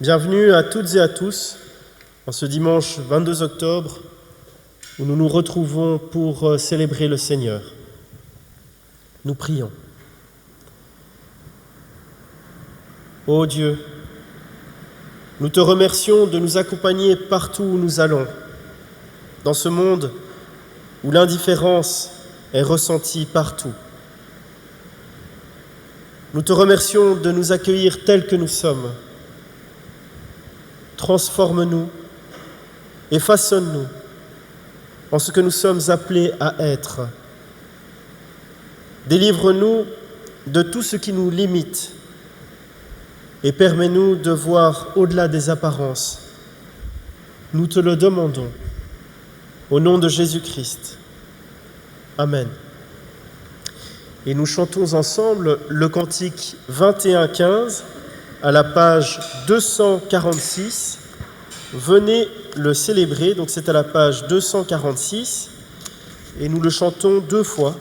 Bienvenue à toutes et à tous en ce dimanche 22 octobre où nous nous retrouvons pour célébrer le Seigneur. Nous prions. Ô Dieu, nous te remercions de nous accompagner partout où nous allons, dans ce monde où l'indifférence est ressentie partout. Nous te remercions de nous accueillir tels que nous sommes. Transforme-nous et façonne-nous en ce que nous sommes appelés à être. Délivre-nous de tout ce qui nous limite et permets-nous de voir au-delà des apparences. Nous te le demandons, au nom de Jésus-Christ. Amen. Et nous chantons ensemble le cantique 21-15 à la page 246. Venez le célébrer, donc c'est à la page 246, et nous le chantons 2 fois.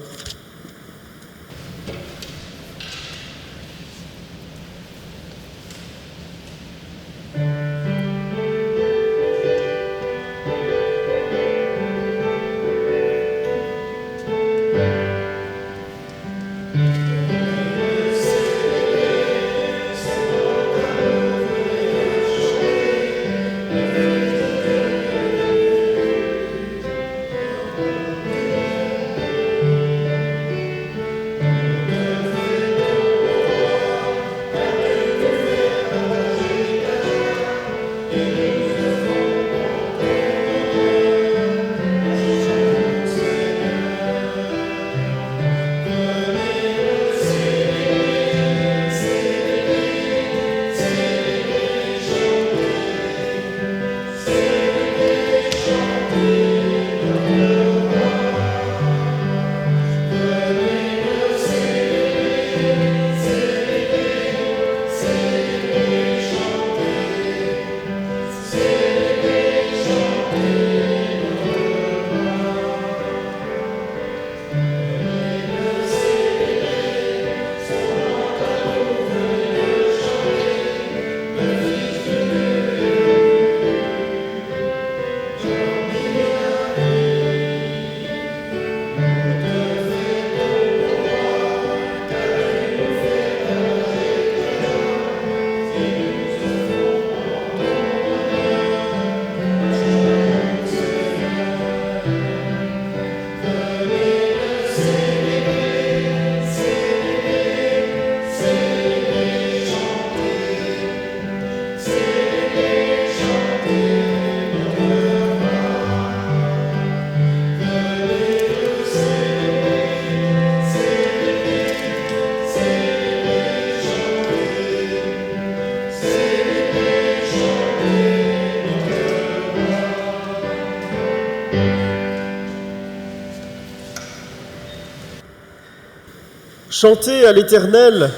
Chantez à l'Éternel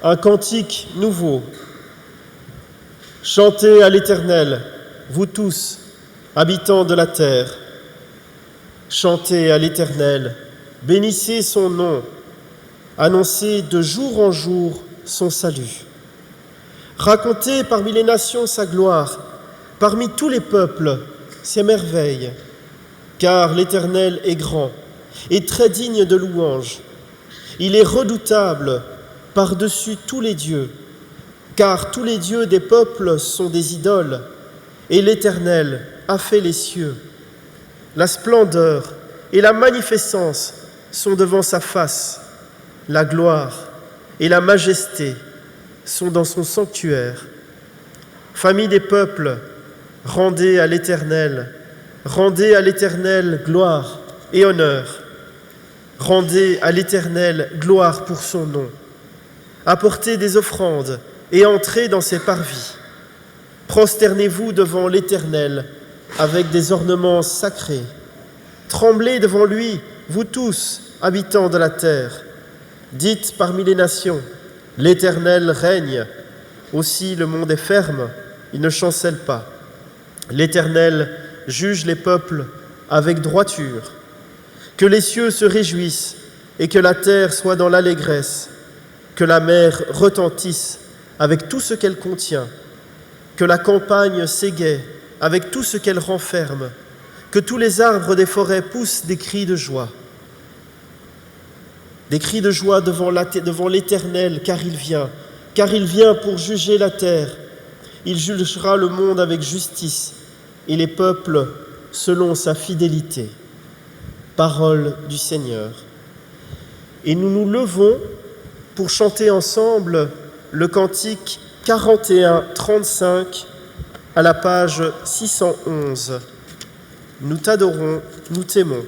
un cantique nouveau. Chantez à l'Éternel, vous tous, habitants de la terre. Chantez à l'Éternel, bénissez son nom, annoncez de jour en jour son salut. Racontez parmi les nations sa gloire, parmi tous les peuples ses merveilles, car l'Éternel est grand et très digne de louange. Il est redoutable par-dessus tous les dieux, car tous les dieux des peuples sont des idoles, et l'Éternel a fait les cieux. La splendeur et la magnificence sont devant sa face, la gloire et la majesté sont dans son sanctuaire. Famille des peuples, rendez à l'Éternel gloire et honneur. Rendez à l'Éternel gloire pour son nom. Apportez des offrandes et entrez dans ses parvis. Prosternez-vous devant l'Éternel avec des ornements sacrés. Tremblez devant lui, vous tous, habitants de la terre. Dites parmi les nations, l'Éternel règne. Aussi le monde est ferme, il ne chancelle pas. L'Éternel juge les peuples avec droiture. Que les cieux se réjouissent et que la terre soit dans l'allégresse, que la mer retentisse avec tout ce qu'elle contient. que la campagne s'égaie avec tout ce qu'elle renferme, que tous les arbres des forêts poussent des cris de joie. Des cris de joie devant l'Éternel, car il vient pour juger la terre. Il jugera le monde avec justice et les peuples selon sa fidélité. Parole du Seigneur. Et nous nous levons pour chanter ensemble le cantique 41-35 à la page 611. Nous t'adorons, nous t'aimons.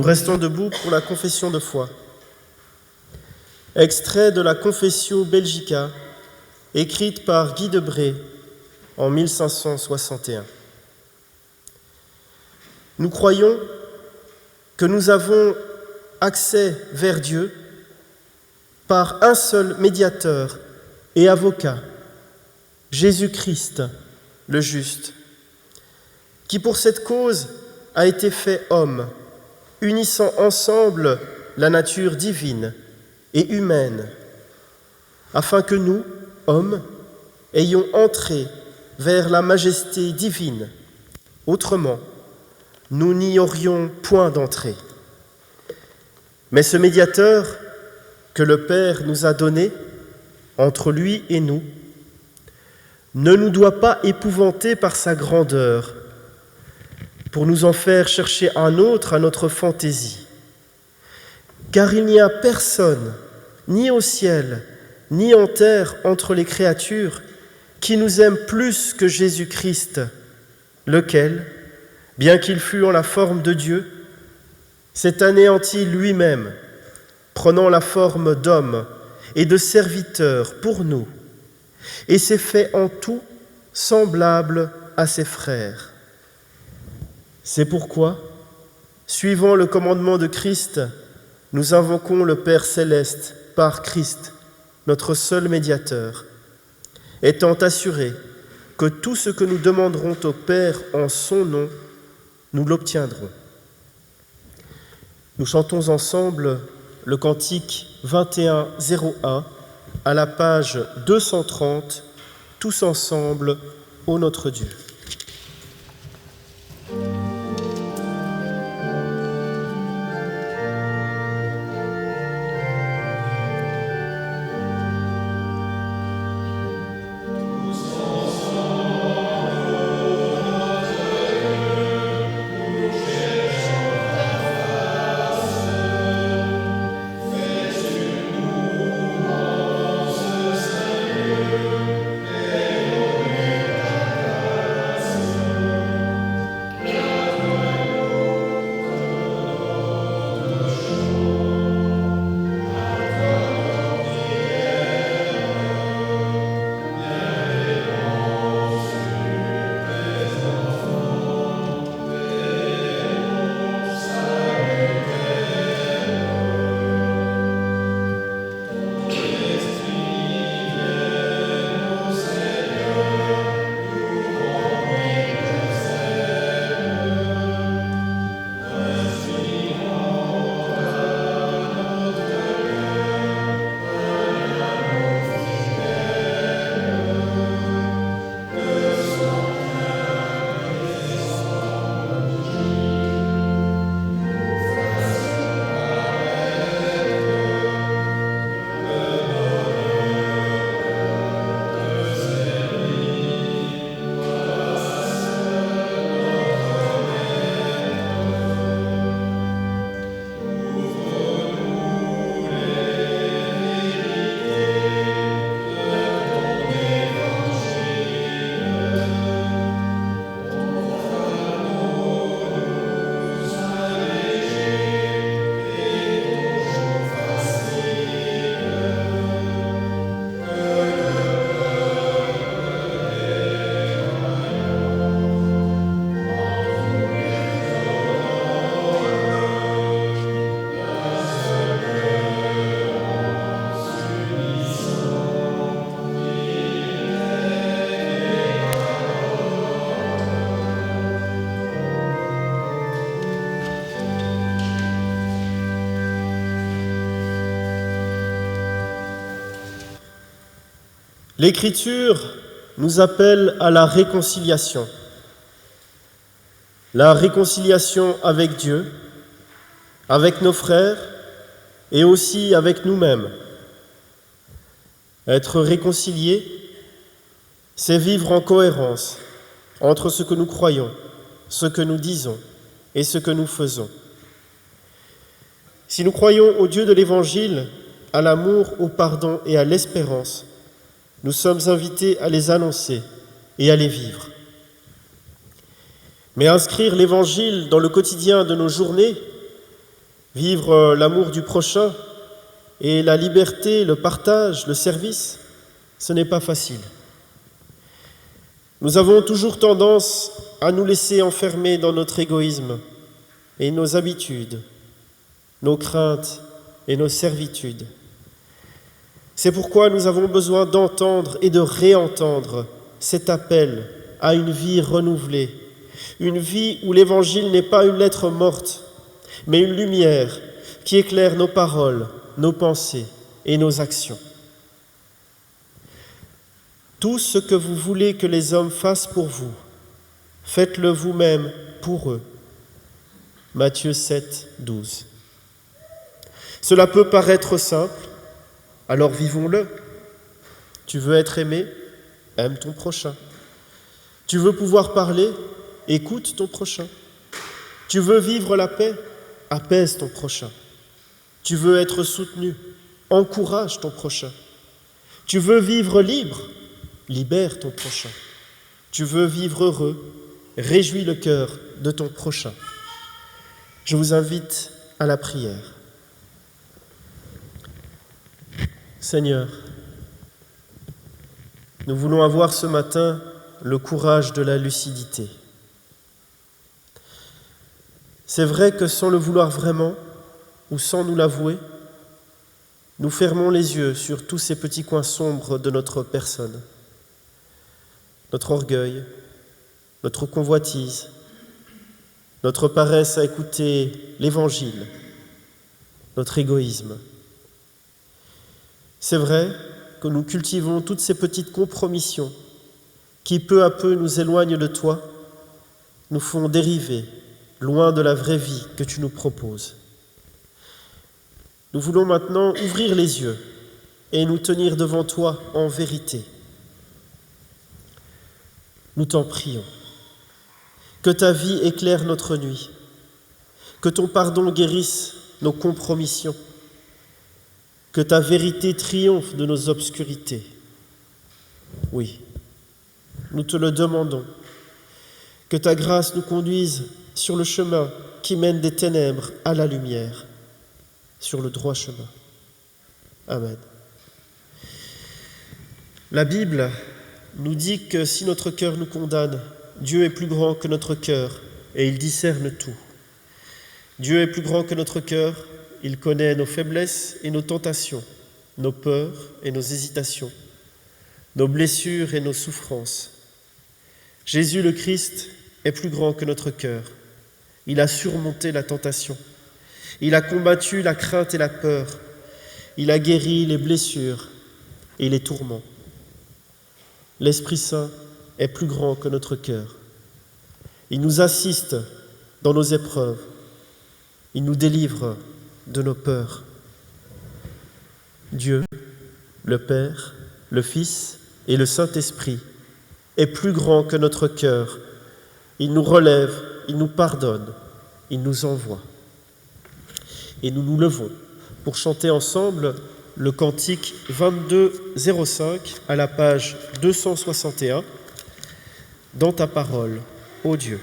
Nous restons debout pour la confession de foi. Extrait de la Confessio Belgica, écrite par Guy de Brès en 1561. Nous croyons que nous avons accès vers Dieu par un seul médiateur et avocat, Jésus-Christ, le juste, qui pour cette cause a été fait homme, unissant ensemble la nature divine et humaine, afin que nous, hommes, ayons entré vers la majesté divine. Autrement, nous n'y aurions point d'entrée. Mais ce médiateur que le Père nous a donné, entre lui et nous, ne nous doit pas épouvanter par sa grandeur, pour nous en faire chercher un autre à notre fantaisie. Car il n'y a personne, ni au ciel, ni en terre, entre les créatures, qui nous aime plus que Jésus-Christ, lequel, bien qu'il fût en la forme de Dieu, s'est anéanti lui-même, prenant la forme d'homme et de serviteur pour nous, et s'est fait en tout semblable à ses frères. C'est pourquoi, suivant le commandement de Christ, nous invoquons le Père céleste par Christ, notre seul médiateur, étant assurés que tout ce que nous demanderons au Père en son nom, nous l'obtiendrons. Nous chantons ensemble le cantique 21-01 à la page 230, tous ensemble, ô notre Dieu. L'Écriture nous appelle à la réconciliation avec Dieu, avec nos frères et aussi avec nous-mêmes. Être réconcilié, c'est vivre en cohérence entre ce que nous croyons, ce que nous disons et ce que nous faisons. Si nous croyons au Dieu de l'Évangile, à l'amour, au pardon et à l'espérance, nous sommes invités à les annoncer et à les vivre. Mais inscrire l'Évangile dans le quotidien de nos journées, vivre l'amour du prochain et la liberté, le partage, le service, ce n'est pas facile. Nous avons toujours tendance à nous laisser enfermer dans notre égoïsme et nos habitudes, nos craintes et nos servitudes. C'est pourquoi nous avons besoin d'entendre et de réentendre cet appel à une vie renouvelée, une vie où l'Évangile n'est pas une lettre morte, mais une lumière qui éclaire nos paroles, nos pensées et nos actions. Tout ce que vous voulez que les hommes fassent pour vous, faites-le vous-même pour eux. Matthieu 7, 12. Cela peut paraître simple, alors vivons-le. Tu veux être aimé? Aime ton prochain. Tu veux pouvoir parler? Écoute ton prochain. Tu veux vivre la paix? Apaise ton prochain. Tu veux être soutenu? Encourage ton prochain. Tu veux vivre libre? Libère ton prochain. Tu veux vivre heureux? Réjouis le cœur de ton prochain. Je vous invite à la prière. Seigneur, nous voulons avoir ce matin le courage de la lucidité. C'est vrai que sans le vouloir vraiment, ou sans nous l'avouer, nous fermons les yeux sur tous ces petits coins sombres de notre personne. Notre orgueil, notre convoitise, notre paresse à écouter l'Évangile, notre égoïsme. C'est vrai que nous cultivons toutes ces petites compromissions qui, peu à peu, nous éloignent de toi, nous font dériver loin de la vraie vie que tu nous proposes. Nous voulons maintenant ouvrir les yeux et nous tenir devant toi en vérité. Nous t'en prions. Que ta vie éclaire notre nuit, que ton pardon guérisse nos compromissions, que ta vérité triomphe de nos obscurités. Oui, nous te le demandons. Que ta grâce nous conduise sur le chemin qui mène des ténèbres à la lumière, sur le droit chemin. Amen. La Bible nous dit que si notre cœur nous condamne, Dieu est plus grand que notre cœur et il discerne tout. Dieu est plus grand que notre cœur, il connaît nos faiblesses et nos tentations, nos peurs et nos hésitations, nos blessures et nos souffrances. Jésus le Christ est plus grand que notre cœur. Il a surmonté la tentation. Il a combattu la crainte et la peur. Il a guéri les blessures et les tourments. L'Esprit Saint est plus grand que notre cœur. Il nous assiste dans nos épreuves. Il nous délivre de nos peurs. Dieu, le Père, le Fils et le Saint-Esprit est plus grand que notre cœur. Il nous relève, il nous pardonne, il nous envoie. Et nous nous levons pour chanter ensemble le cantique 22-05 à la page 261, « Dans ta parole, ô Dieu ».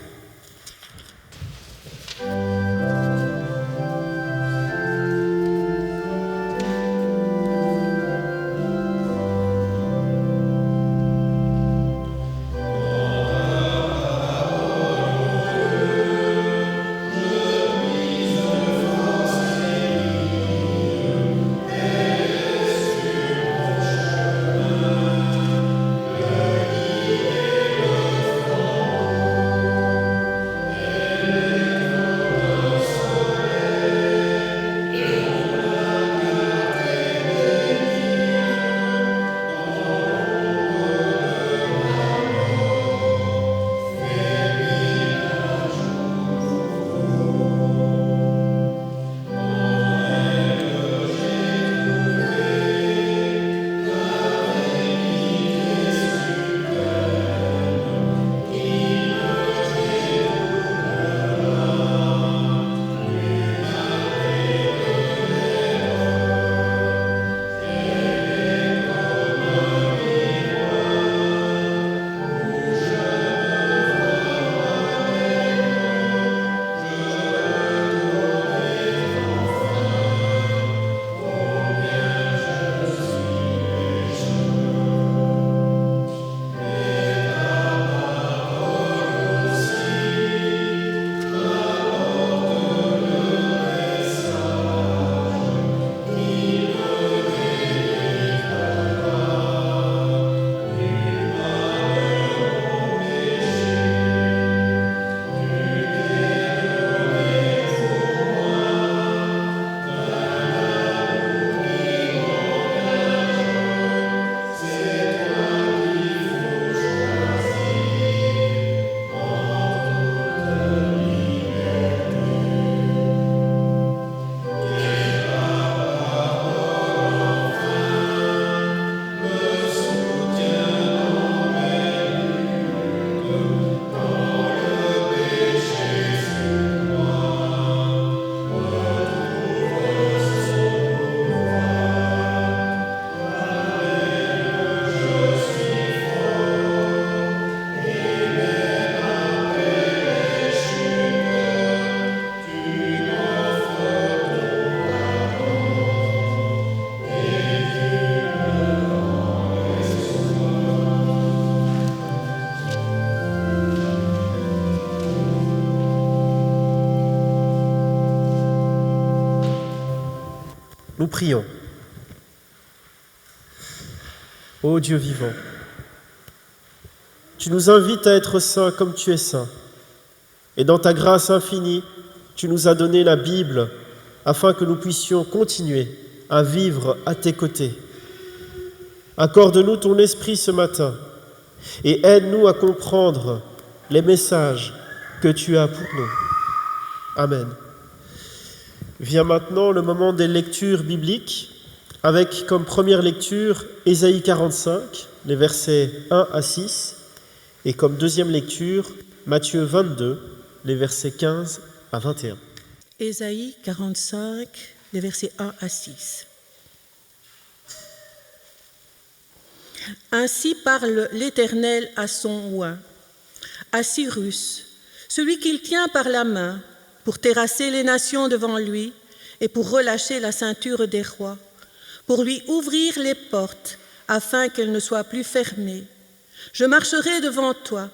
Nous prions. Ô Dieu vivant, tu nous invites à être saints comme tu es saint. Et dans ta grâce infinie, tu nous as donné la Bible afin que nous puissions continuer à vivre à tes côtés. Accorde-nous ton esprit ce matin et aide-nous à comprendre les messages que tu as pour nous. Amen. Vient maintenant le moment des lectures bibliques, avec comme première lecture Ésaïe 45, les versets 1 à 6, et comme deuxième lecture Matthieu 22, les versets 15 à 21. Ésaïe 45, les versets 1 à 6. Ainsi parle l'Éternel à son oint, à Cyrus, celui qu'il tient par la main pour terrasser les nations devant lui et pour relâcher la ceinture des rois, pour lui ouvrir les portes afin qu'elles ne soient plus fermées. Je marcherai devant toi,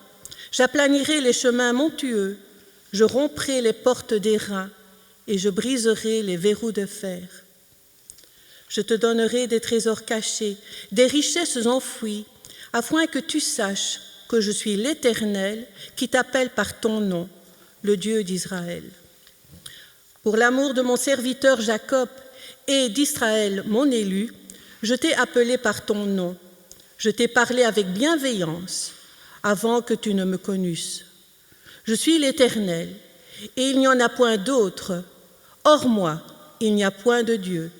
j'aplanirai les chemins montueux, je romprai les portes d'airain et je briserai les verrous de fer. Je te donnerai des trésors cachés, des richesses enfouies, afin que tu saches que je suis l'Éternel qui t'appelle par ton nom, le Dieu d'Israël. Pour l'amour de mon serviteur Jacob et d'Israël, mon élu, je t'ai appelé par ton nom. Je t'ai parlé avec bienveillance avant que tu ne me connusses. Je suis l'Éternel, et il n'y en a point d'autre. Hors moi, il n'y a point de Dieu.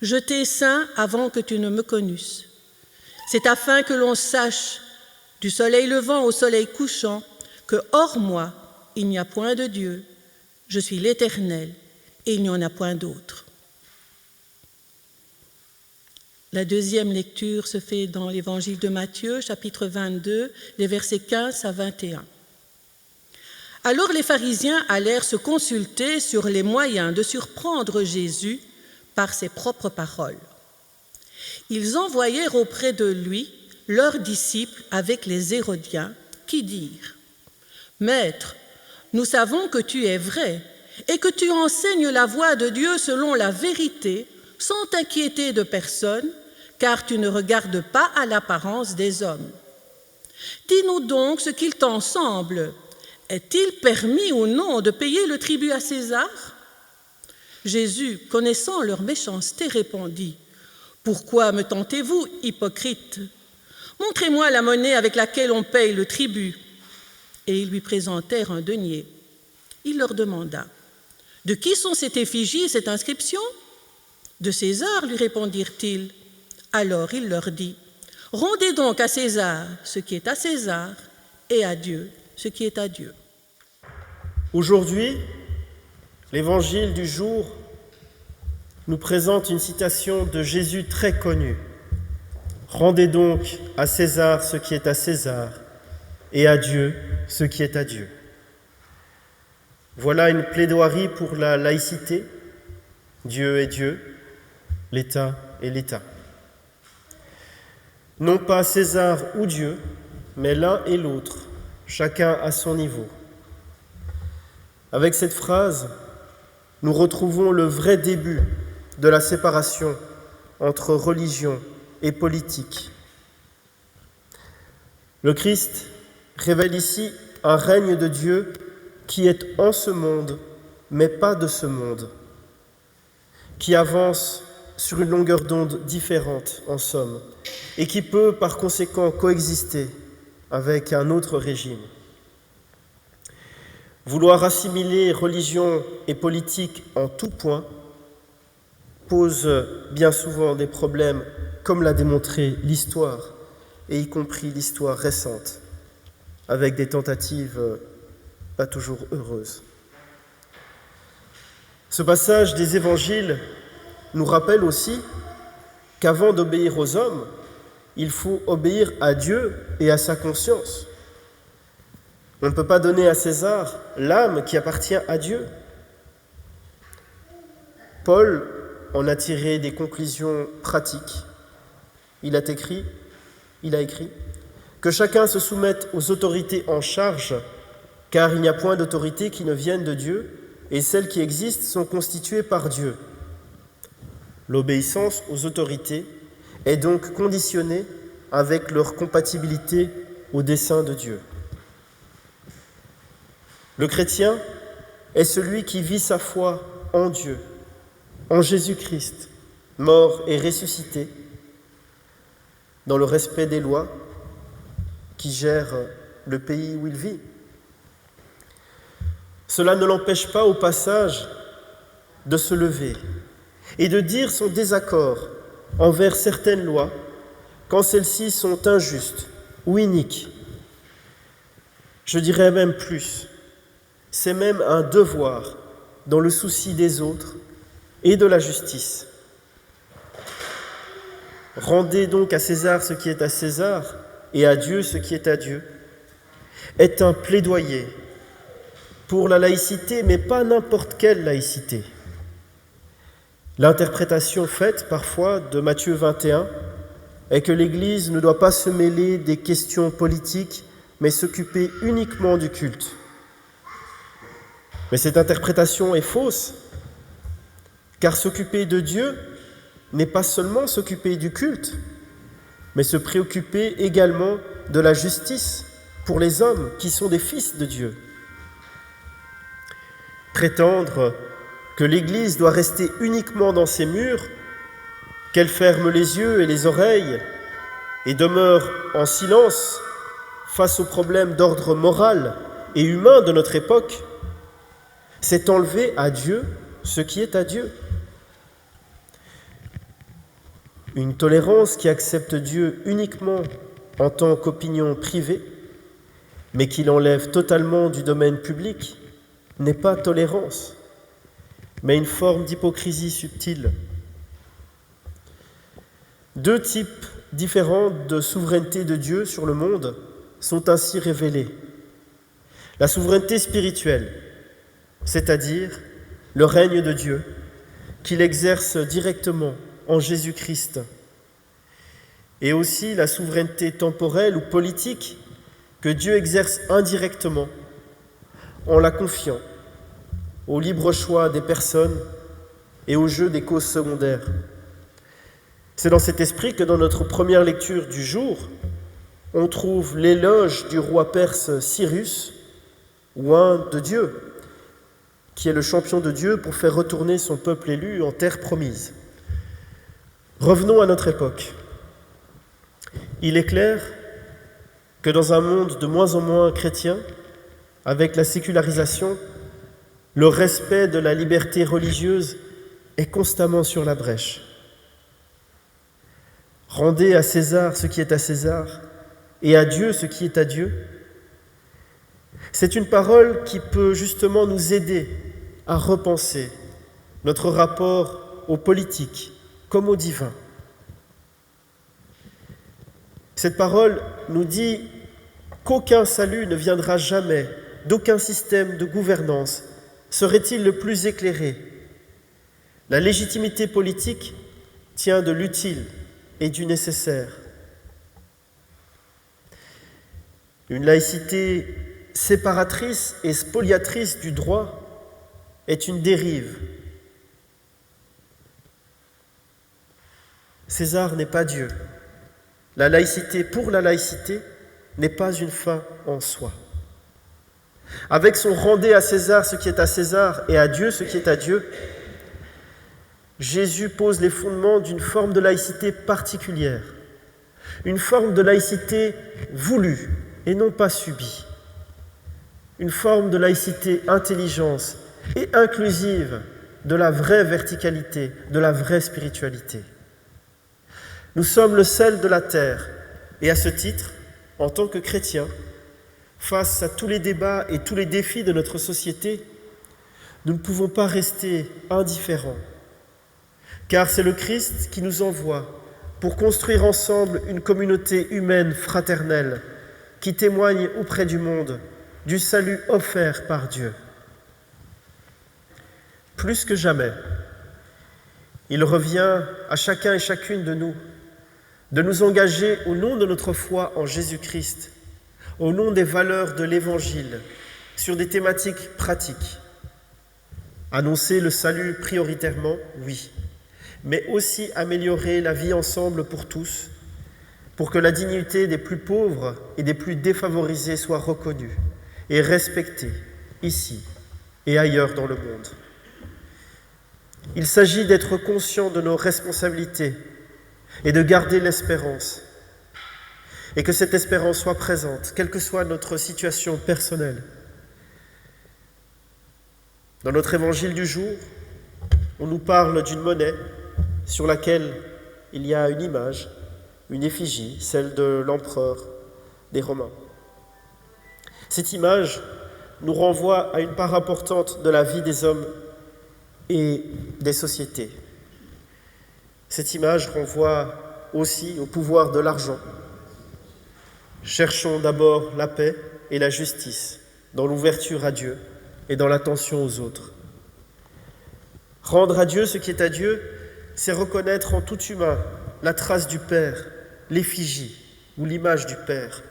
Je t'ai saint avant que tu ne me connusses. C'est afin que l'on sache, du soleil levant au soleil couchant, que hors moi, il n'y a point de Dieu. Je suis l'Éternel, et il n'y en a point d'autre. La deuxième lecture se fait dans l'Évangile de Matthieu, chapitre 22, les versets 15 à 21. Alors les pharisiens allèrent se consulter sur les moyens de surprendre Jésus par ses propres paroles. Ils envoyèrent auprès de lui leurs disciples avec les Hérodiens, qui dirent : « Maître, nous savons que tu es vrai et que tu enseignes la voie de Dieu selon la vérité, sans t'inquiéter de personne, car tu ne regardes pas à l'apparence des hommes. Dis-nous donc ce qu'il t'en semble. Est-il permis ou non de payer le tribut à César ?» Jésus, connaissant leur méchanceté, répondit : « Pourquoi me tentez-vous, hypocrite ? Montrez-moi la monnaie avec laquelle on paye le tribut. » Et ils lui présentèrent un denier. Il leur demanda : « De qui sont cette effigie et cette inscription ?» « De César, lui répondirent-ils. » Alors il leur dit : « Rendez donc à César ce qui est à César et à Dieu ce qui est à Dieu. » Aujourd'hui, l'évangile du jour nous présente une citation de Jésus très connue. « Rendez donc à César ce qui est à César et à Dieu ce qui est à Dieu. » Voilà une plaidoirie pour la laïcité. Dieu est Dieu, l'État est l'État. Non pas César ou Dieu, mais l'un et l'autre, chacun à son niveau. Avec cette phrase, nous retrouvons le vrai début de la séparation entre religion et politique. Le Christ révèle ici un règne de Dieu qui est en ce monde, mais pas de ce monde, qui avance sur une longueur d'onde différente, en somme, et qui peut par conséquent coexister avec un autre régime. Vouloir assimiler religion et politique en tout point pose bien souvent des problèmes, comme l'a démontré l'histoire, et y compris l'histoire récente, avec des tentatives pas toujours heureuses. Ce passage des évangiles nous rappelle aussi qu'avant d'obéir aux hommes, il faut obéir à Dieu et à sa conscience. On ne peut pas donner à César l'âme qui appartient à Dieu. Paul en a tiré des conclusions pratiques. Il a écrit que chacun se soumette aux autorités en charge, car il n'y a point d'autorité qui ne vienne de Dieu, et celles qui existent sont constituées par Dieu. L'obéissance aux autorités est donc conditionnée avec leur compatibilité au dessein de Dieu. Le chrétien est celui qui vit sa foi en Dieu, en Jésus-Christ, mort et ressuscité, dans le respect des lois qui gèrent le pays où il vit. Cela ne l'empêche pas au passage de se lever et de dire son désaccord envers certaines lois quand celles-ci sont injustes ou iniques. Je dirais même plus, c'est même un devoir dans le souci des autres et de la justice. Rendez donc à César ce qui est à César et à Dieu ce qui est à Dieu, est un plaidoyer pour la laïcité, mais pas n'importe quelle laïcité. L'interprétation faite parfois de Matthieu 21 est que l'Église ne doit pas se mêler des questions politiques, mais s'occuper uniquement du culte. Mais cette interprétation est fausse, car s'occuper de Dieu n'est pas seulement s'occuper du culte, mais se préoccuper également de la justice pour les hommes qui sont des fils de Dieu. Prétendre que l'Église doit rester uniquement dans ses murs, qu'elle ferme les yeux et les oreilles et demeure en silence face aux problèmes d'ordre moral et humain de notre époque, c'est enlever à Dieu ce qui est à Dieu. Une tolérance qui accepte Dieu uniquement en tant qu'opinion privée, mais qui l'enlève totalement du domaine public, n'est pas tolérance, mais une forme d'hypocrisie subtile. Deux types différents de souveraineté de Dieu sur le monde sont ainsi révélés. La souveraineté spirituelle, c'est-à-dire le règne de Dieu, qu'il exerce directement en Jésus-Christ, et aussi la souveraineté temporelle ou politique que Dieu exerce indirectement en la confiant au libre choix des personnes et au jeu des causes secondaires. C'est dans cet esprit que dans notre première lecture du jour, on trouve l'éloge du roi perse Cyrus, oint de Dieu, qui est le champion de Dieu pour faire retourner son peuple élu en terre promise. Revenons à notre époque. Il est clair que dans un monde de moins en moins chrétien, avec la sécularisation, le respect de la liberté religieuse est constamment sur la brèche. Rendez à César ce qui est à César et à Dieu ce qui est à Dieu. C'est une parole qui peut justement nous aider à repenser notre rapport au politique comme au divin. Cette parole nous dit qu'aucun salut ne viendra jamais d'aucun système de gouvernance serait-il le plus éclairé. La légitimité politique tient de l'utile et du nécessaire. Une laïcité séparatrice et spoliatrice du droit est une dérive. César n'est pas Dieu. La laïcité pour la laïcité n'est pas une fin en soi. Avec son « rendez à César ce qui est à César et à Dieu ce qui est à Dieu », Jésus pose les fondements d'une forme de laïcité particulière, une forme de laïcité voulue et non pas subie, une forme de laïcité intelligente et inclusive de la vraie verticalité, de la vraie spiritualité. Nous sommes le sel de la terre et à ce titre, en tant que chrétiens, face à tous les débats et tous les défis de notre société, nous ne pouvons pas rester indifférents, car c'est le Christ qui nous envoie pour construire ensemble une communauté humaine fraternelle qui témoigne auprès du monde du salut offert par Dieu. Plus que jamais, il revient à chacun et chacune de nous engager au nom de notre foi en Jésus-Christ, au nom des valeurs de l'Évangile, sur des thématiques pratiques. Annoncer le salut prioritairement, oui, mais aussi améliorer la vie ensemble pour tous, pour que la dignité des plus pauvres et des plus défavorisés soit reconnue et respectée ici et ailleurs dans le monde. Il s'agit d'être conscient de nos responsabilités et de garder l'espérance, et que cette espérance soit présente, quelle que soit notre situation personnelle. Dans notre évangile du jour, on nous parle d'une monnaie sur laquelle il y a une image, une effigie, celle de l'empereur des Romains. Cette image nous renvoie à une part importante de la vie des hommes et des sociétés. Cette image renvoie aussi au pouvoir de l'argent. Cherchons d'abord la paix et la justice dans l'ouverture à Dieu et dans l'attention aux autres. Rendre à Dieu ce qui est à Dieu, c'est reconnaître en tout humain la trace du Père, l'effigie ou l'image du Père.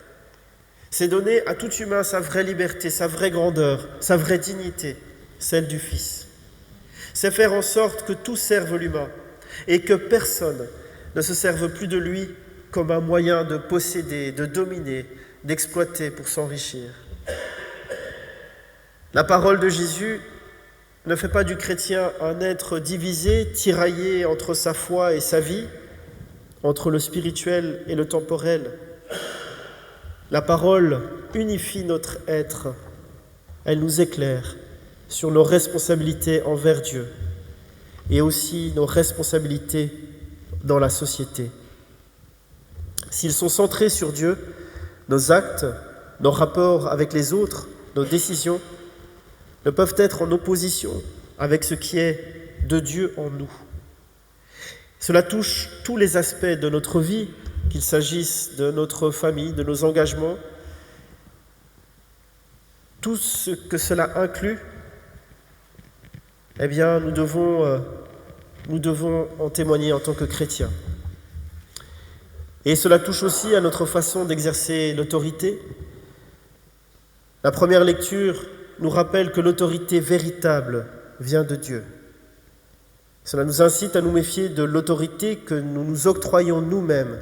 C'est donner à tout humain sa vraie liberté, sa vraie grandeur, sa vraie dignité, celle du Fils. C'est faire en sorte que tout serve l'humain et que personne ne se serve plus de lui comme un moyen de posséder, de dominer, d'exploiter pour s'enrichir. La parole de Jésus ne fait pas du chrétien un être divisé, tiraillé entre sa foi et sa vie, entre le spirituel et le temporel. La parole unifie notre être, elle nous éclaire sur nos responsabilités envers Dieu et aussi nos responsabilités dans la société. S'ils sont centrés sur Dieu, nos actes, nos rapports avec les autres, nos décisions ne peuvent être en opposition avec ce qui est de Dieu en nous. Cela touche tous les aspects de notre vie, qu'il s'agisse de notre famille, de nos engagements, tout ce que cela inclut, eh bien, nous devons en témoigner en tant que chrétiens. Et cela touche aussi à notre façon d'exercer l'autorité. La première lecture nous rappelle que l'autorité véritable vient de Dieu. Cela nous incite à nous méfier de l'autorité que nous nous octroyons nous-mêmes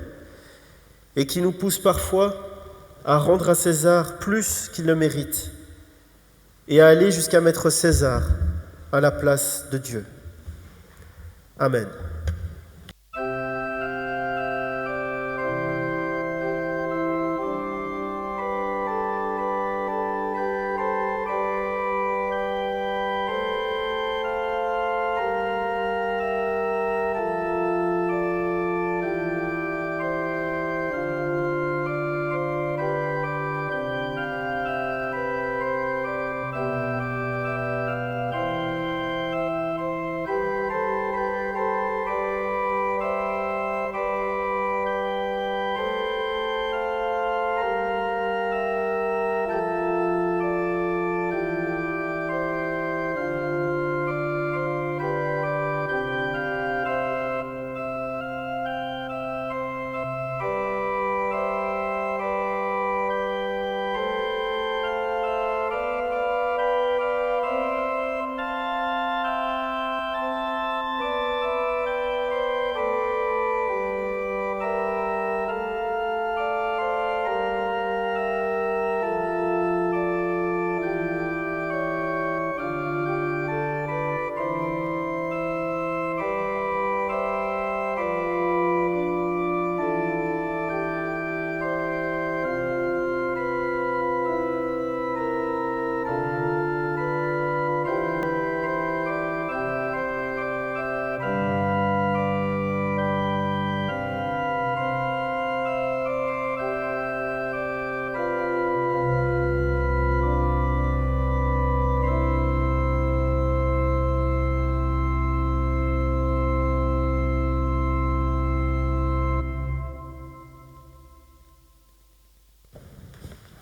et qui nous pousse parfois à rendre à César plus qu'il ne mérite et à aller jusqu'à mettre César à la place de Dieu. Amen.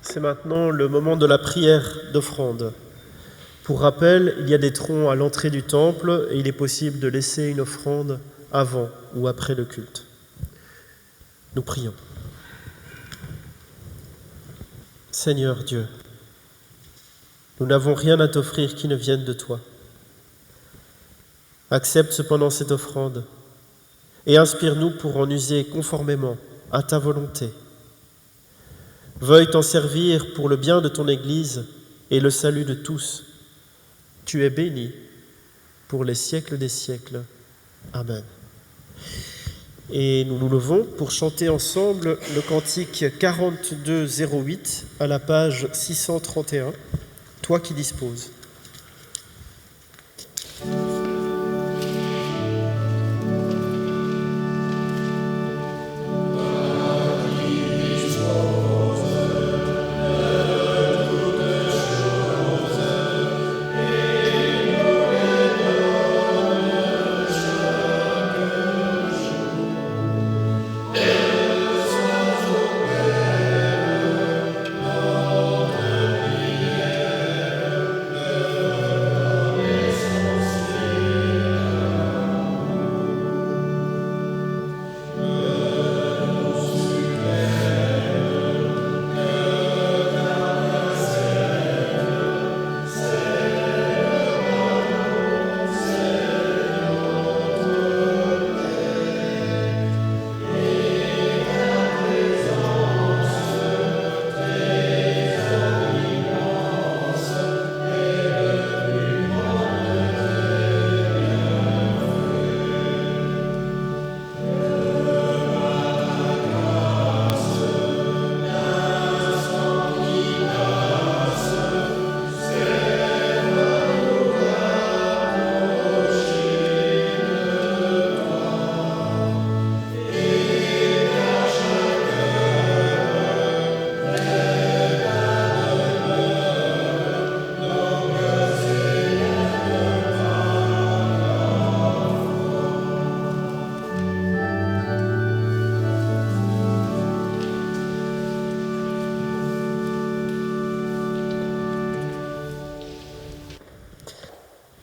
C'est maintenant le moment de la prière d'offrande. Pour rappel, il y a des troncs à l'entrée du temple et il est possible de laisser une offrande avant ou après le culte. Nous prions. Seigneur Dieu, nous n'avons rien à t'offrir qui ne vienne de toi. Accepte cependant cette offrande et inspire-nous pour en user conformément à ta volonté. Veuille t'en servir pour le bien de ton Église et le salut de tous. Tu es béni pour les siècles des siècles. Amen. Et nous nous levons pour chanter ensemble le cantique 4208 à la page 631, « Toi qui disposes ».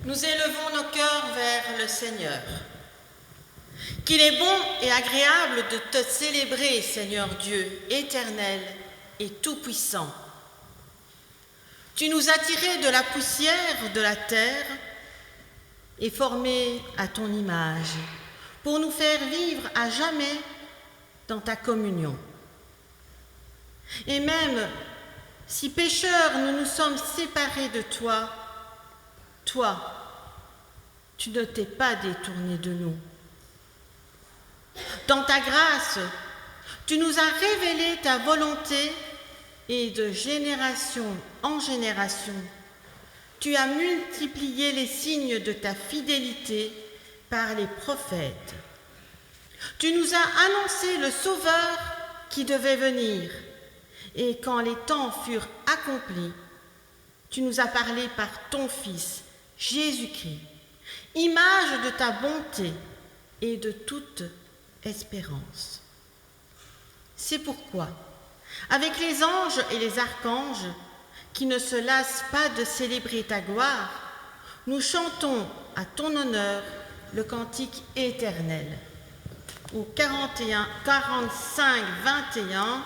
Nous élevons nos cœurs vers le Seigneur. Qu'il est bon et agréable de te célébrer, Seigneur Dieu, éternel et tout-puissant. Tu nous as tirés de la poussière de la terre et formés à ton image pour nous faire vivre à jamais dans ta communion. Et même si pécheurs nous nous sommes séparés de toi, toi, tu ne t'es pas détourné de nous. Dans ta grâce, tu nous as révélé ta volonté et de génération en génération, tu as multiplié les signes de ta fidélité par les prophètes. Tu nous as annoncé le Sauveur qui devait venir, et quand les temps furent accomplis, tu nous as parlé par ton Fils, Jésus-Christ, image de ta bonté et de toute espérance. C'est pourquoi, avec les anges et les archanges, qui ne se lassent pas de célébrer ta gloire, nous chantons à ton honneur le cantique éternel. Au 45-21,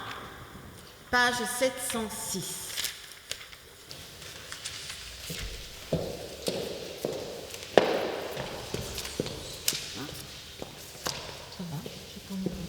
page 706. Amen.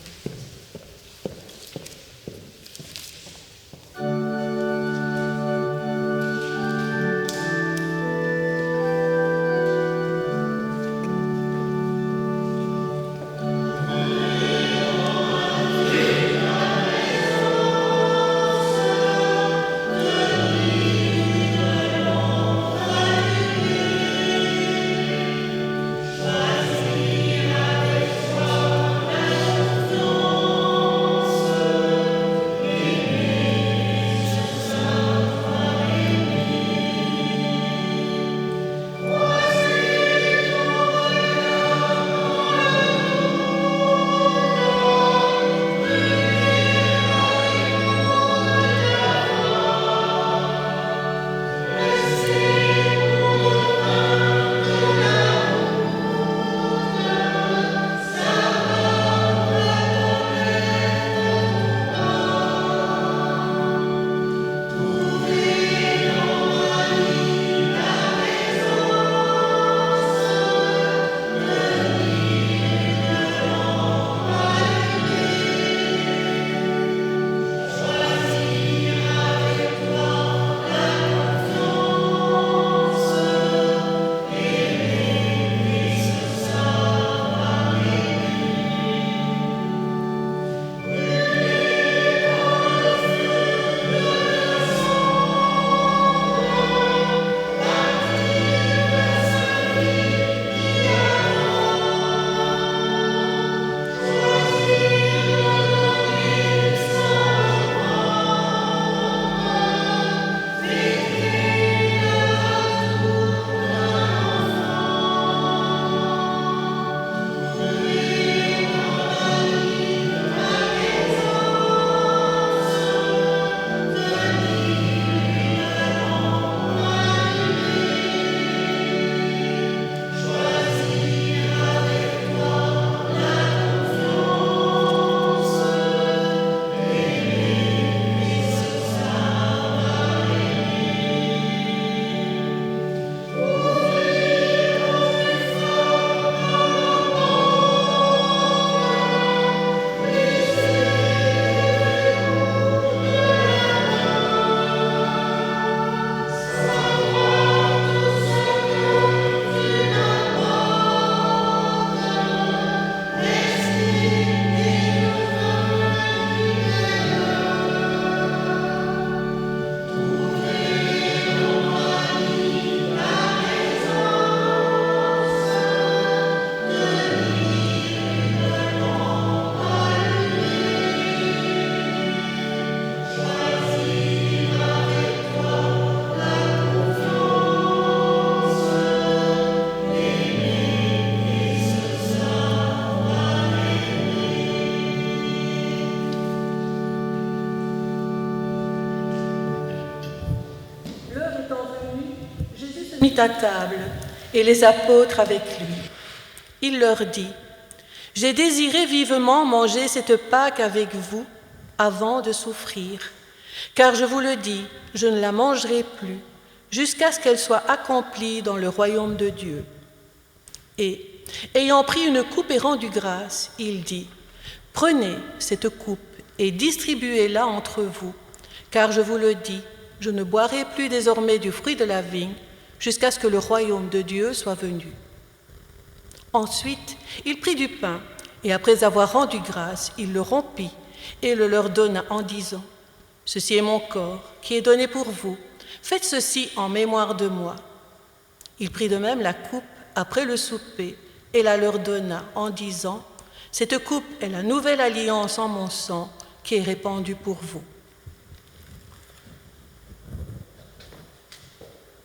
mit à table, et les apôtres avec lui. Il leur dit, « J'ai désiré vivement manger cette Pâque avec vous avant de souffrir, car je vous le dis, je ne la mangerai plus, jusqu'à ce qu'elle soit accomplie dans le royaume de Dieu. » Et, ayant pris une coupe et rendu grâce, il dit, « Prenez cette coupe et distribuez-la entre vous, car je vous le dis, je ne boirai plus désormais du fruit de la vigne, jusqu'à ce que le royaume de Dieu soit venu. » Ensuite, il prit du pain, et après avoir rendu grâce, il le rompit et le leur donna en disant, « Ceci est mon corps, qui est donné pour vous. Faites ceci en mémoire de moi. » Il prit de même la coupe après le souper et la leur donna en disant, « Cette coupe est la nouvelle alliance en mon sang, qui est répandue pour vous. »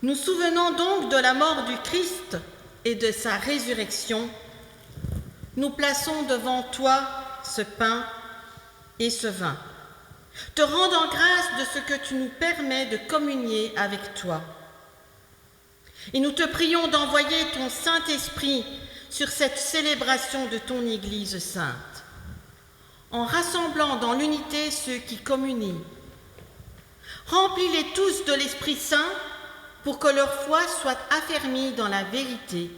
Nous souvenons donc de la mort du Christ et de sa résurrection. Nous plaçons devant toi ce pain et ce vin, te rendant grâce de ce que tu nous permets de communier avec toi. Et nous te prions d'envoyer ton Saint-Esprit sur cette célébration de ton Église sainte, en rassemblant dans l'unité ceux qui communient. Remplis-les tous de l'Esprit Saint pour que leur foi soit affermie dans la vérité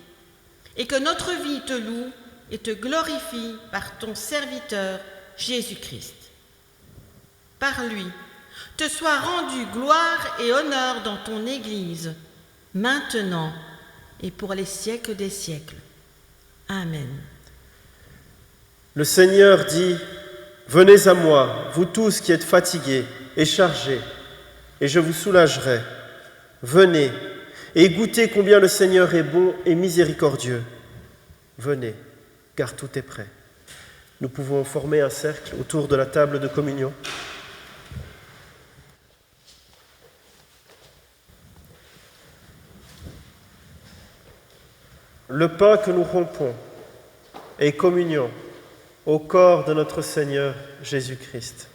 et que notre vie te loue et te glorifie par ton serviteur Jésus-Christ. Par lui, te soit rendu gloire et honneur dans ton Église, maintenant et pour les siècles des siècles. Amen. Le Seigneur dit, « Venez à moi, vous tous qui êtes fatigués et chargés, et je vous soulagerai. Venez et goûtez combien le Seigneur est bon et miséricordieux. Venez, car tout est prêt. » Nous pouvons former un cercle autour de la table de communion. Le pain que nous rompons est communion au corps de notre Seigneur Jésus-Christ.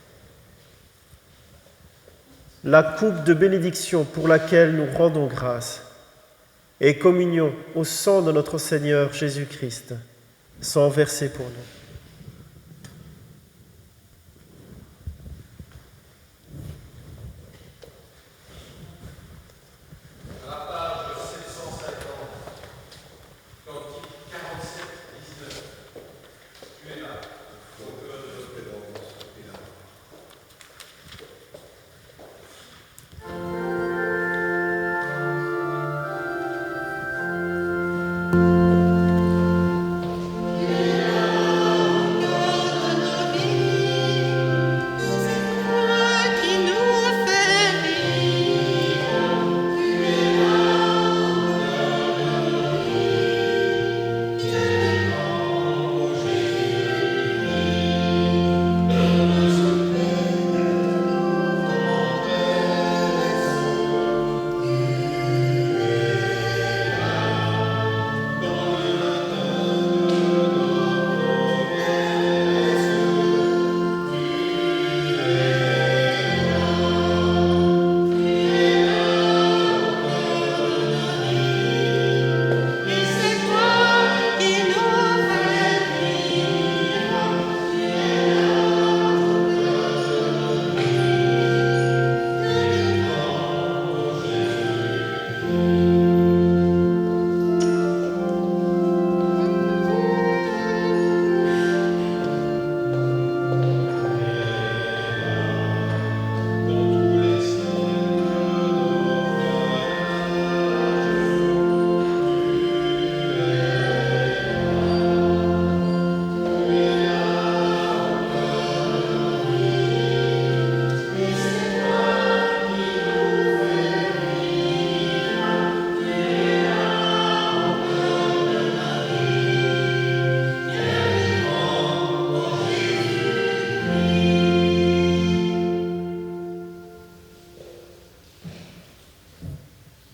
La coupe de bénédiction pour laquelle nous rendons grâce est communion au sang de notre Seigneur Jésus-Christ, sang versé pour nous.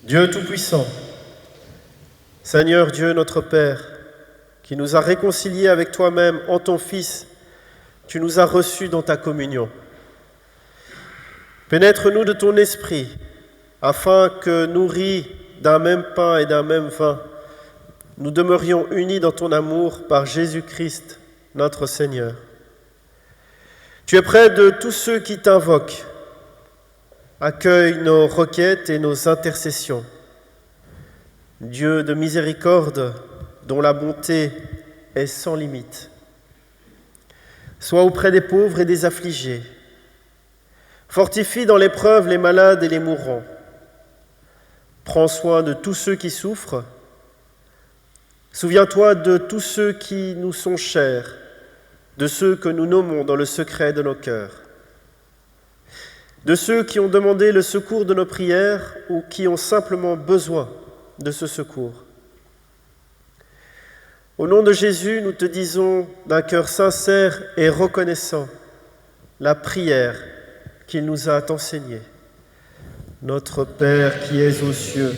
Dieu Tout-Puissant, Seigneur Dieu notre Père, qui nous a réconciliés avec toi-même en ton Fils, tu nous as reçus dans ta communion. Pénètre-nous de ton esprit, afin que, nourris d'un même pain et d'un même vin, nous demeurions unis dans ton amour par Jésus-Christ, notre Seigneur. Tu es près de tous ceux qui t'invoquent. Accueille nos requêtes et nos intercessions. Dieu de miséricorde, dont la bonté est sans limite. Sois auprès des pauvres et des affligés. Fortifie dans l'épreuve les malades et les mourants. Prends soin de tous ceux qui souffrent. Souviens-toi de tous ceux qui nous sont chers, de ceux que nous nommons dans le secret de nos cœurs, de ceux qui ont demandé le secours de nos prières ou qui ont simplement besoin de ce secours. Au nom de Jésus, nous te disons d'un cœur sincère et reconnaissant la prière qu'il nous a enseignée. Notre Père qui es aux cieux,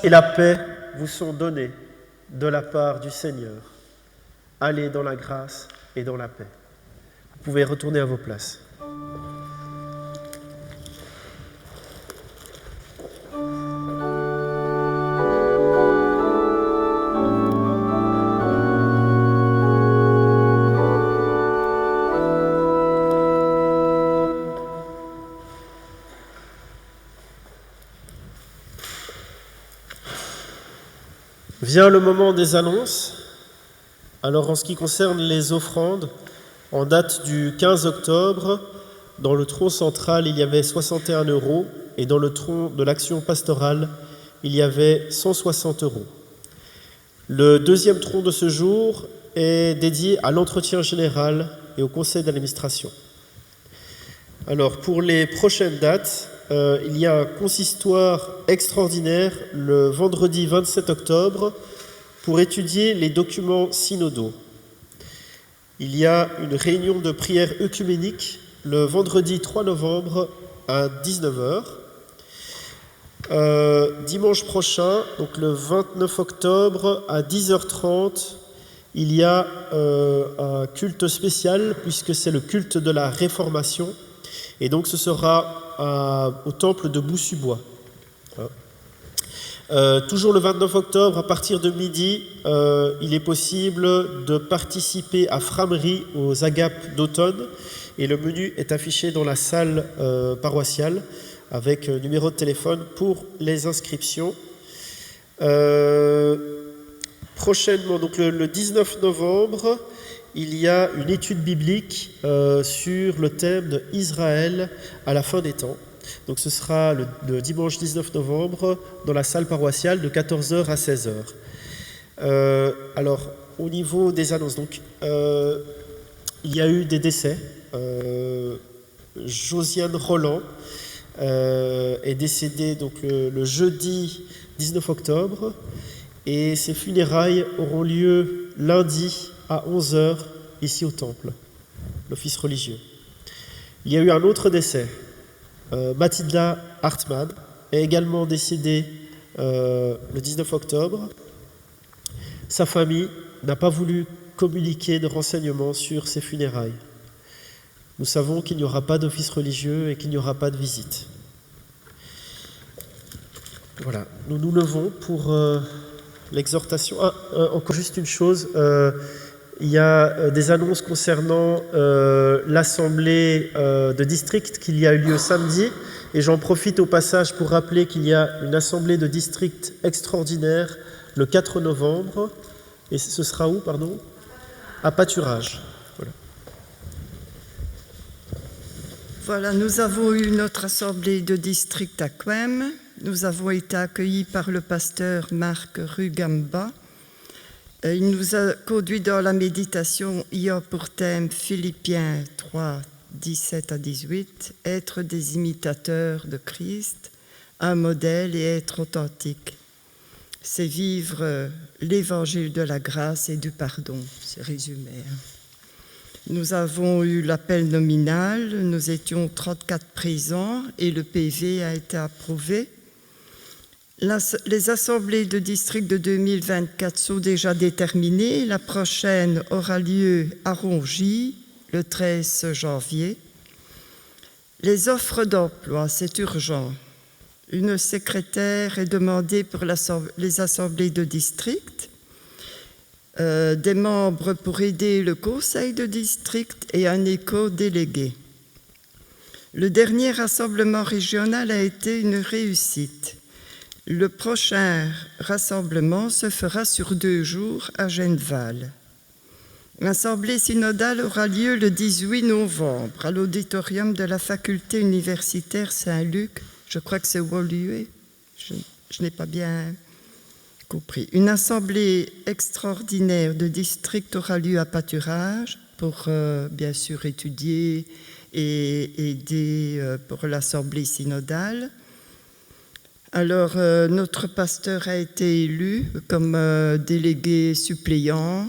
et la paix vous sont données de la part du Seigneur. Allez dans la grâce et dans la paix. Vous pouvez retourner à vos places. Vient le moment des annonces. Alors en ce qui concerne les offrandes, en date du 15 octobre, dans le tronc central, il y avait 61 € et dans le tronc de l'action pastorale, il y avait 160 €. Le deuxième tronc de ce jour est dédié à l'entretien général et au conseil d'administration. Alors pour les prochaines dates, il y a un consistoire extraordinaire le vendredi 27 octobre pour étudier les documents synodaux. Il y a une réunion de prière œcuménique le vendredi 3 novembre à 19h. Dimanche prochain, donc le 29 octobre à 10h30, il y a un culte spécial puisque c'est le culte de la Réformation. Et donc ce sera au temple de Boussu-Bois. Toujours le 29 octobre, à partir de midi, il est possible de participer à Framerie aux agapes d'automne. Et le menu est affiché dans la salle paroissiale avec numéro de téléphone pour les inscriptions. Prochainement, donc le 19 novembre, il y a une étude biblique sur le thème de Israël à la fin des temps. Donc ce sera le dimanche 19 novembre dans la salle paroissiale de 14h à 16h. Alors, au niveau des annonces, donc, il y a eu des décès. Josiane Roland est décédée donc, le jeudi 19 octobre et ses funérailles auront lieu lundi à 11h ici au temple, l'office religieux. Il y a eu un autre décès. Mathilda Hartmann est également décédée le 19 octobre. Sa famille n'a pas voulu communiquer de renseignements sur ses funérailles. Nous savons qu'il n'y aura pas d'office religieux et qu'il n'y aura pas de visite. Voilà, nous nous levons pour l'exhortation. Encore juste une chose, il y a des annonces concernant l'assemblée de district qu'il y a eu lieu samedi, et j'en profite au passage pour rappeler qu'il y a une assemblée de district extraordinaire le 4 novembre, et ce sera où, pardon ? À Pâturage. Voilà, nous avons eu notre assemblée de district à Quem. Nous avons été accueillis par le pasteur Marc Rugamba. Il nous a conduits dans la méditation ayant pour thème Philippiens 3, 17 à 18, être des imitateurs de Christ, un modèle et être authentique. C'est vivre l'évangile de la grâce et du pardon, c'est résumé. Nous avons eu l'appel nominal, nous étions 34 présents et le PV a été approuvé. Les assemblées de district de 2024 sont déjà déterminées. La prochaine aura lieu à Rongy, le 13 janvier. Les offres d'emploi, c'est urgent. Une secrétaire est demandée pour les assemblées de district, des membres pour aider le conseil de district et un éco-délégué. Le dernier rassemblement régional a été une réussite. Le prochain rassemblement se fera sur 2 jours à Genneval. L'Assemblée synodale aura lieu le 18 novembre à l'auditorium de la faculté universitaire Saint-Luc. Je crois que c'est Woluwe. Je n'ai pas bien compris. Une assemblée extraordinaire de district aura lieu à Pâturage pour bien sûr étudier et aider pour l'Assemblée synodale. Alors, notre pasteur a été élu comme délégué suppléant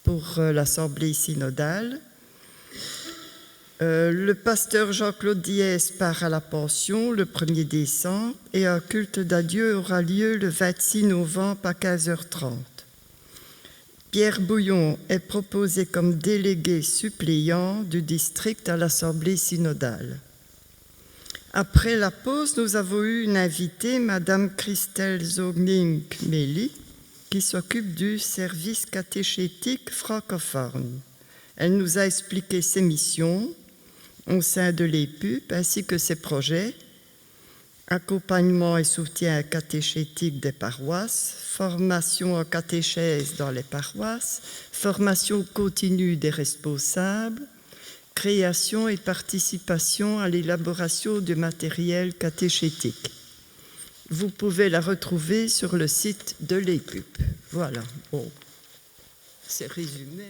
pour l'Assemblée synodale. Le pasteur Jean-Claude Diès part à la pension le 1er décembre et un culte d'adieu aura lieu le 26 novembre à 15h30. Pierre Bouillon est proposé comme délégué suppléant du district à l'Assemblée synodale. Après la pause, nous avons eu une invitée, Madame Christelle Zogning-Méli, qui s'occupe du service catéchétique francophone. Elle nous a expliqué ses missions au sein de l'EPUP ainsi que ses projets, accompagnement et soutien catéchétique des paroisses, formation en catéchèse dans les paroisses, formation continue des responsables, création et participation à l'élaboration du matériel catéchétique. Vous pouvez la retrouver sur le site de l'EPUP. Voilà, bon, c'est résumé.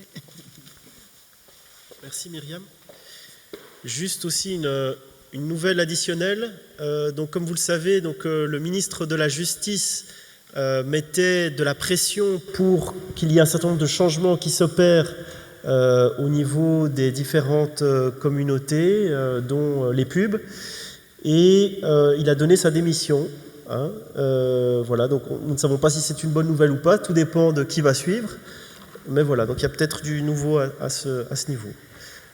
Merci Myriam. Juste aussi une nouvelle additionnelle. Donc, comme vous le savez, le ministre de la Justice mettait de la pression pour qu'il y ait un certain nombre de changements qui s'opèrent au niveau des différentes communautés, dont les pubs, et il a donné sa démission. Voilà, donc nous ne savons pas si c'est une bonne nouvelle ou pas, tout dépend de qui va suivre, mais voilà, donc il y a peut-être du nouveau à ce niveau.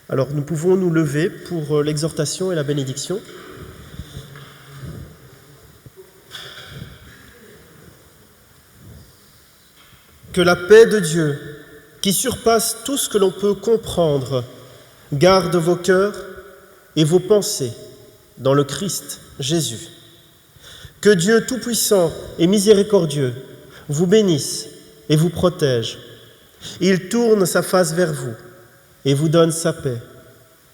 Alors nous pouvons nous lever pour l'exhortation et la bénédiction. Que la paix de Dieu, qui surpasse tout ce que l'on peut comprendre, garde vos cœurs et vos pensées dans le Christ Jésus. Que Dieu Tout-Puissant et Miséricordieux vous bénisse et vous protège. Il tourne sa face vers vous et vous donne sa paix.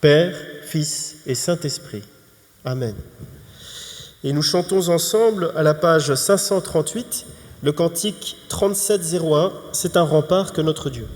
Père, Fils et Saint-Esprit. Amen. Et nous chantons ensemble à la page 538, le cantique 3701, c'est un rempart que notre Dieu.